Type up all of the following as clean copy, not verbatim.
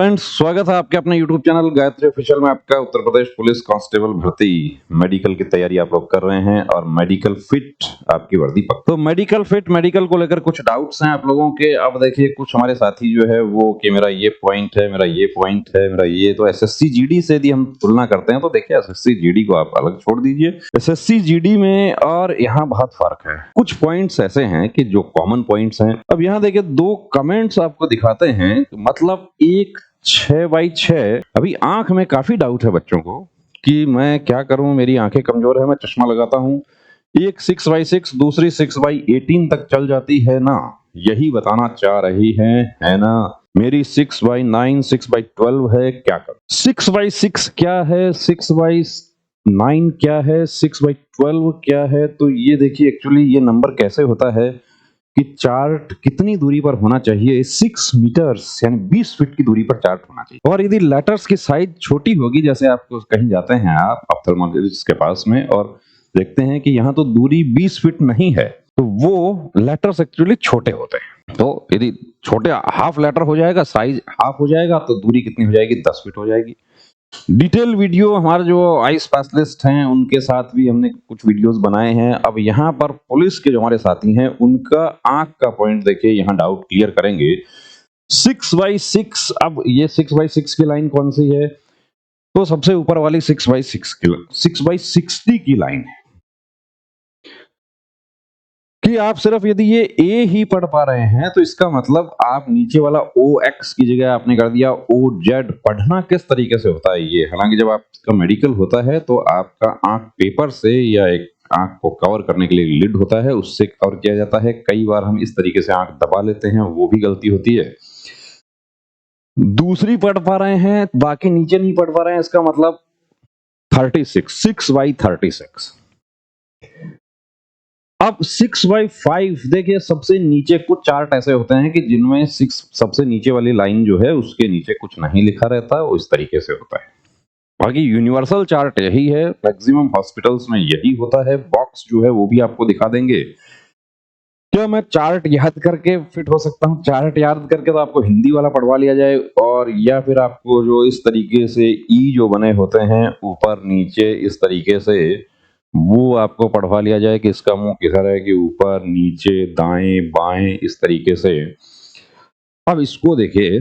Friends, स्वागत है आपके अपने YouTube चैनल गायत्री ऑफिशियल में। आपका उत्तर प्रदेश पुलिस कांस्टेबल भर्ती मेडिकल की तैयारी आप लोग कर रहे हैं और मेडिकल फिट आपकी वर्दी पक। तो मेडिकल फिट मेडिकल को लेकर कुछ डाउट्स हैं आप लोगों के। अब देखिए, कुछ हमारे साथी जो है वो कि मेरा ये पॉइंट है, मेरा ये पॉइंट है, मेरा ये। तो एसएससी जीडी से यदि हम तुलना करते हैं तो देखिए, एसएससी जीडी को आप अलग छोड़ दीजिए। एसएससी जीडी में और यहाँ बहुत फर्क है। कुछ पॉइंट्स ऐसे हैं कि जो कॉमन पॉइंट्स हैं। अब यहाँ देखिए, दो कमेंट्स आपको दिखाते हैं, मतलब एक 6x6। अभी आंख में काफी डाउट है बच्चों को कि मैं क्या करूं, मेरी आंखें कमजोर है, मैं चश्मा लगाता हूं। एक 6x6, दूसरी 6x18 तक चल जाती है ना, यही बताना चाह रही है ना। मेरी 6x9 6x12 है, क्या करूं? 6x6 क्या है, 6x9 क्या है, 6x12 क्या है? तो ये देखिए, एक्चुअली ये नंबर कैसे होता है कि चार्ट कितनी दूरी पर होना चाहिए। 6 मीटर्स यानी 20 फीट की दूरी पर चार्ट होना चाहिए। और यदि लेटर्स की साइज छोटी होगी, जैसे आपको कहीं जाते हैं आप ऑप्थेल्मोलॉजिस्ट के पास में और देखते हैं कि यहाँ तो दूरी 20 फीट नहीं है, तो वो लेटर्स एक्चुअली छोटे होते हैं। तो यदि छोटे हाफ लेटर हो जाएगा, साइज हाफ हो जाएगा, तो दूरी कितनी हो जाएगी? 10 फीट हो जाएगी। डिटेल वीडियो हमारे जो आई स्पेशलिस्ट हैं उनके साथ भी हमने कुछ वीडियोस बनाए हैं। अब यहाँ पर पुलिस के जो हमारे साथी हैं उनका आंख का पॉइंट देखिए, यहाँ डाउट क्लियर करेंगे। 6x6, अब ये 6x6 की लाइन कौन सी है? तो सबसे ऊपर वाली 6x6 की 6x60 की लाइन है कि आप सिर्फ यदि ये ए ही पढ़ पा रहे हैं तो इसका मतलब आप नीचे वाला OX की जगह आपने कर दिया OZ। पढ़ना किस तरीके से होता है ये? हालांकि जब आपका मेडिकल होता है तो आपका आंख पेपर से या एक आंख को कवर करने के लिए लिड होता है, उससे कवर किया जाता है। कई बार हम इस तरीके से आंख दबा लेते हैं, वो भी गलती होती है। दूसरी पढ़ पा रहे हैं, बाकी नीचे नहीं पढ़ पा रहे हैं, इसका मतलब 36, 6x36। अब 6x5 देखिए, सबसे नीचे कुछ चार्ट ऐसे होते हैं कि जिनमें 6 सबसे नीचे वाली लाइन जो है उसके नीचे कुछ नहीं लिखा रहता, वो इस तरीके से होता है। बाकी यूनिवर्सल चार्ट यही है, मैक्सिमम हॉस्पिटल्स में यही होता है। बॉक्स जो है वो भी आपको दिखा देंगे। क्या मैं चार्ट याद करके फिट हो सकता हूँ? चार्ट याद करके तो आपको हिंदी वाला पढ़वा लिया जाए, और या फिर आपको जो इस तरीके से ई जो बने होते हैं ऊपर नीचे इस तरीके से, वो आपको पढ़वा लिया जाए कि इसका मुंह किधर है, कि ऊपर नीचे दाएं बाएं इस तरीके से। अब इसको देखिए,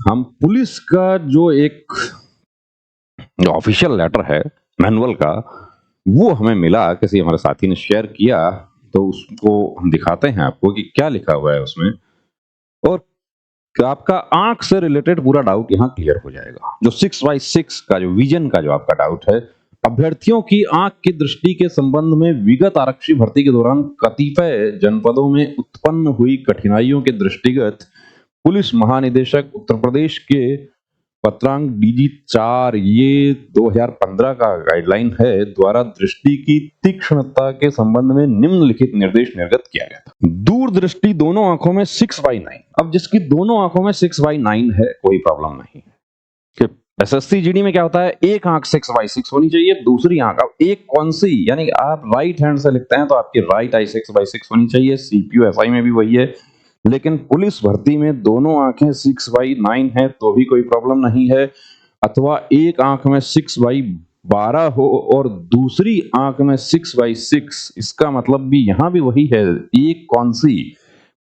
हम पुलिस का जो एक ऑफिशियल लेटर है मैनुअल का, वो हमें मिला, किसी हमारे साथी ने शेयर किया, तो उसको हम दिखाते हैं आपको कि क्या लिखा हुआ है उसमें, और आपका आंख से रिलेटेड पूरा डाउट यहाँ क्लियर हो जाएगा। जो 6x6 का जो विजन का जो आपका डाउट है, अभ्यर्थियों की आंख की दृष्टि के संबंध में विगत आरक्षी भर्ती के दौरान कतिपय जनपदों में उत्पन्न हुई कठिनाइयों के दृष्टिगत पुलिस महानिदेशक उत्तर प्रदेश के पत्रांक DG 4 ये 2015 का गाइडलाइन है द्वारा दृष्टि की तीक्ष्णता के संबंध में निम्नलिखित निर्देश निर्गत किया गया था। दूरदृष्टि दोनों आंखों में 6x9। अब जिसकी दोनों आंखों में 6x9 है, कोई प्रॉब्लम नहीं है। एसएससी जीडी में क्या होता है, एक आंख 6x6 होनी चाहिए, दूसरी आंख, अब एक कौन सी, यानी आप राइट हैंड से लिखते हैं तो आपकी राइट आई 6x6 होनी चाहिए। सीपीयू एसआई में भी वही है, लेकिन पुलिस भर्ती में दोनों आंखें 6x9 है तो भी कोई प्रॉब्लम नहीं है। अथवा एक आंख में 6x12 हो और दूसरी आंख में 6x6, इसका मतलब भी यहां भी वही है। एक कौन सी?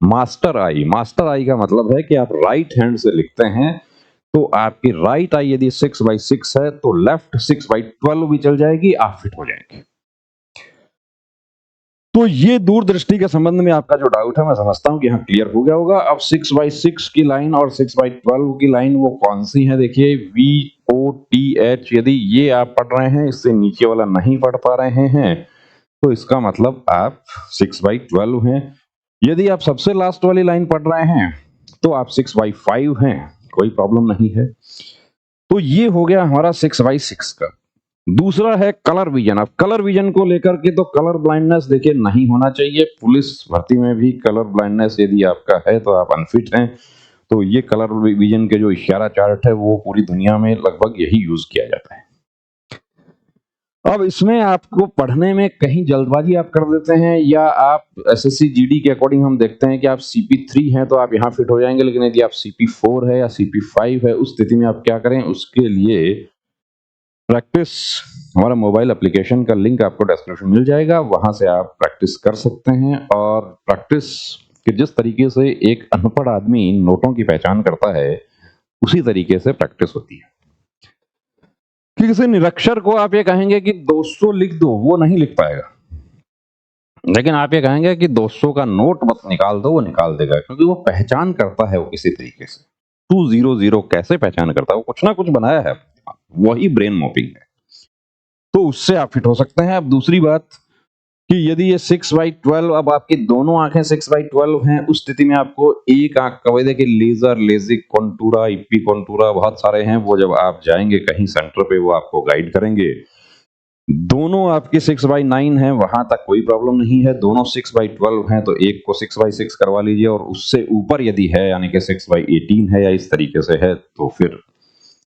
मास्टर आई। मास्टर आई का मतलब है कि आप राइट हैंड से लिखते हैं तो आपकी राइट आई यदि 6x6 है तो लेफ्ट 6x12 भी चल जाएगी, आप फिट हो जाएंगे। तो ये दूरदृष्टि के संबंध में आपका जो डाउट है, मैं समझता हूं कि यहाँ क्लियर हो गया होगा। अब 6x6 की लाइन और 6x12 की लाइन वो कौन सी है? देखिए, VOTH, यदि ये आप पढ़ रहे हैं, इससे नीचे वाला नहीं पढ़ पा रहे हैं, तो इसका मतलब आप 6x12 हैं। यदि आप सबसे लास्ट वाली लाइन पढ़ रहे हैं तो आप 6x5 हैं, कोई प्रॉब्लम नहीं है। तो ये हो गया हमारा 6x6 का। दूसरा है कलर विजन। अब कलर विजन को लेकर के तो कलर ब्लाइंडनेस देखिए नहीं होना चाहिए। पुलिस भर्ती में भी कलर ब्लाइंडनेस यदि आपका है तो आप अनफिट हैं। तो ये कलर विजन के जो इशारा चार्ट है वो पूरी दुनिया में लगभग यही यूज किया जाता है। अब इसमें आपको पढ़ने में कहीं जल्दबाजी आप कर देते हैं, या आप एसएससी जीडी के अकॉर्डिंग हम देखते हैं कि आप CP3 हैं तो आप यहाँ फिट हो जाएंगे, लेकिन यदि आप CP4 है या CP5 है, उस स्थिति में आप क्या करें? उसके लिए प्रैक्टिस, हमारा मोबाइल एप्लीकेशन का लिंक आपको डिस्क्रिप्शन मिल जाएगा, वहां से आप प्रैक्टिस कर सकते हैं। और प्रैक्टिस कि जिस तरीके से एक अनपढ़ आदमी नोटों की पहचान करता है, उसी तरीके से प्रैक्टिस होती है। कि किसी निरक्षर को आप ये कहेंगे कि 200 लिख दो, वो नहीं लिख पाएगा, लेकिन आप ये कहेंगे कि 200 का नोट मत निकाल दो, वो निकाल देगा, क्योंकि वो पहचान करता है वो किसी तरीके से। 200 कैसे पहचान करता है? वो कुछ ना कुछ बनाया है, वही ब्रेन मॉपिंग है। तो उससे आप फिट हो सकते हैं। अब दूसरी बात कि यदि ये 6/12, अब आपकी दोनों आंखें 6/12 हैं, उस स्थिति में आपको एक आंख का, देखिए लेजर, लेजिक, कॉन्टूरा, इप्पी कॉन्टूरा, बहुत सारे हैं, वो जब आप जाएंगे कहीं सेंटर पे वो आपको गाइड करेंगे। दोनों आपके 6/9 हैं, वहां तक कोई प्रॉब्लम नहीं है। दोनों 6/12 हैं तो एक को 6/6 करवा लीजिए, और उससे ऊपर यदि है, यानी कि 6/18 है या इस तरीके से है, तो फिर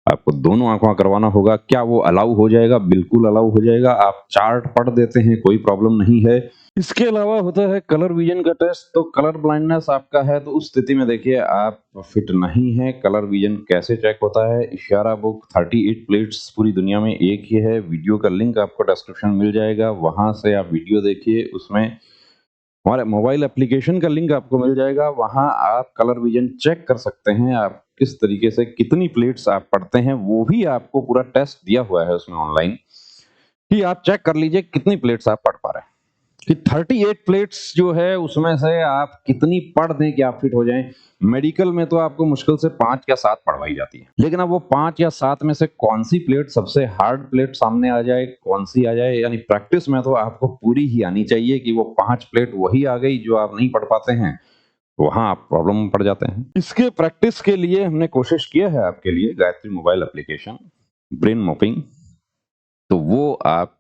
आपको दोनों आंखों करवाना होगा। क्या वो अलाउ हो जाएगा? बिल्कुल अलाउ हो जाएगा। आप चार्ट पढ़ देते हैं, कोई प्रॉब्लम नहीं है। इसके अलावा होता है कलर विजन का टेस्ट। तो कलर ब्लाइंडनेस आपका है, तो उस स्थिति में देखिए आप फिट नहीं है। कलर विजन कैसे चेक होता है? इशारा बुक 38 प्लेट्स पूरी दुनिया में एक ही है। वीडियो का लिंक आपको डिस्क्रिप्शन मिल जाएगा, वहां से आप वीडियो देखिए। उसमें हमारे मोबाइल एप्लीकेशन का लिंक आपको मिल जाएगा, वहां आप कलर विजन चेक कर सकते हैं। आप किस तरीके से कितनी प्लेट्स आप पढ़ते हैं, वो भी आपको पूरा टेस्ट दिया हुआ है उसमें ऑनलाइन, कि आप चेक कर लीजिए कितनी प्लेट्स आप पढ़ पा रहे हैं। कि 38 प्लेट्स जो है, उसमें से आप कितनी पढ़ दें कि आप फिट हो जाएं। मेडिकल में तो आपको मुश्किल से 5 या 7 पढ़वाई जाती है, लेकिन अब वो 5 या 7 में से कौन सी प्लेट सबसे हार्ड प्लेट सामने आ जाए, कौन सी आ जाए, यानी प्रैक्टिस में तो आपको पूरी ही आनी चाहिए कि वो 5 प्लेट वही आ गई जो आप नहीं पढ़ पाते हैं, वहां आप प्रॉब्लम में पड़ जाते हैं। इसके प्रैक्टिस के लिए हमने कोशिश किया है आपके लिए Gayatri mobile application brain mopping, तो वो आप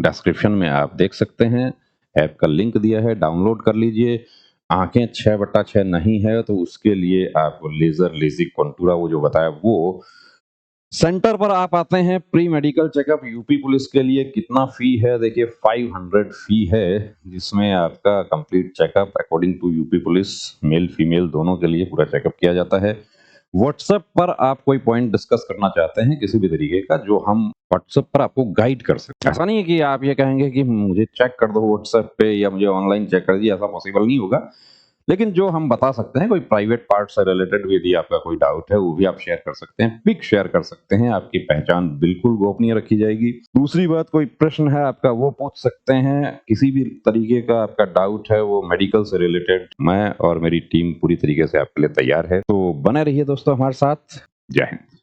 डिस्क्रिप्शन में आप देख सकते हैं। ऐप का लिंक दिया है, डाउनलोड कर लीजिए। आंखें 6/6 नहीं है, तो उसके लिए आप लेजर, लेजिक, कॉन्टूरा, वो जो बताया वो सेंटर पर आप आते हैं। Pre medical checkup UP police के लिए कितना फी है? देखिए 500 फी है, जिसमें आपका complete checkup according to UP police, male female दोनों के लिए पूरा चेकअप किया जाता है। व्हाट्सएप पर आप कोई पॉइंट डिस्कस करना चाहते हैं किसी भी तरीके का, जो हम व्हाट्सएप पर आपको गाइड कर सकते हैं। ऐसा नहीं है कि आप ये कहेंगे कि मुझे चेक कर दो व्हाट्सएप पे, या मुझे ऑनलाइन चेक कर दीजिए, ऐसा पॉसिबल नहीं होगा। लेकिन जो हम बता सकते हैं, कोई प्राइवेट पार्ट से रिलेटेड भी यदि आपका कोई डाउट है, वो भी आप शेयर कर सकते हैं, पिक शेयर कर सकते हैं। आपकी पहचान बिल्कुल गोपनीय रखी जाएगी। दूसरी बात, कोई प्रश्न है आपका, वो पूछ सकते हैं। किसी भी तरीके का आपका डाउट है, वो मेडिकल से रिलेटेड, मैं और मेरी टीम पूरी तरीके से आपके लिए तैयार है। तो बने रहिए दोस्तों हमारे साथ। जय हिंद।